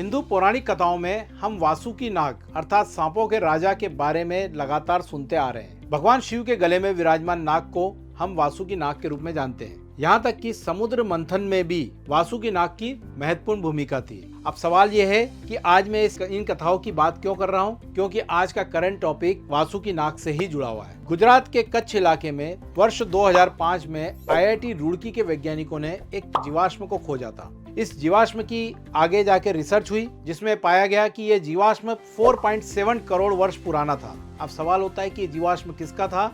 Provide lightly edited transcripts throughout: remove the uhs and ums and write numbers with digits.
हिंदू पौराणिक कथाओं में हम वासुकी नाग अर्थात सांपों के राजा के बारे में लगातार सुनते आ रहे हैं। भगवान शिव के गले में विराजमान नाग को हम वासुकी नाग के रूप में जानते हैं। यहाँ तक कि समुद्र मंथन में भी वासुकी नाग की महत्वपूर्ण भूमिका थी। अब सवाल यह है कि आज मैं इन कथाओं की बात क्यों कर रहा हूँ, क्योंकि आज का करंट टॉपिक वासुकी नाग से ही जुड़ा हुआ है। गुजरात के कच्छ इलाके में वर्ष 2005 में IIT रुड़की के वैज्ञानिकों ने एक जीवाश्म को खोजा था। इस जीवाश्म की आगे जाके रिसर्च हुई, जिसमें पाया गया कि यह जीवाश्म 4.7 करोड़ वर्ष पुराना था। अब सवाल होता है कि जीवाश्म किसका था,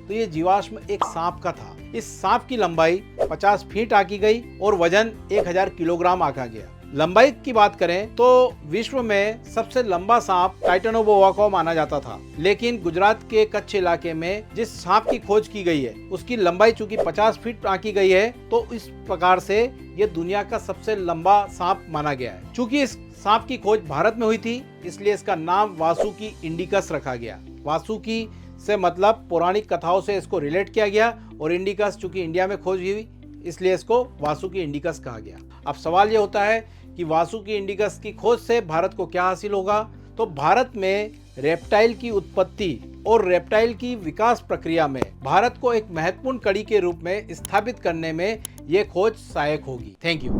तो ये जीवाश्म एक सांप का था। इस सांप की लंबाई 50 फीट आकी गई और वजन 1000 किलोग्राम आका गया। लंबाई की बात करें तो विश्व में सबसे लंबा सांप टाइटेनोबोआ को माना जाता था, लेकिन गुजरात के कच्छ इलाके में जिस सांप की खोज की गई है उसकी लंबाई चूंकि 50 फीट आंकी गई है, तो इस प्रकार से ये दुनिया का सबसे लंबा सांप माना गया है। चूंकि इस सांप की खोज भारत में हुई थी, इसलिए इसका नाम वासुकी इंडिकस रखा गया। वासुकी से मतलब पौराणिक कथाओं से इसको रिलेट किया गया और इंडिकस चूंकि इंडिया में खोज हुई इसलिए इसको वासुकी इंडिकस कहा गया। अब सवाल ये होता है कि वासुकी इंडिकस की खोज से भारत को क्या हासिल होगा। तो भारत में रेप्टाइल की उत्पत्ति और रेप्टाइल की विकास प्रक्रिया में भारत को एक महत्वपूर्ण कड़ी के रूप में स्थापित करने में ये खोज सहायक होगी। Thank you.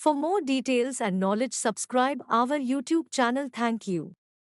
For more details and knowledge, subscribe our YouTube channel. Thank you.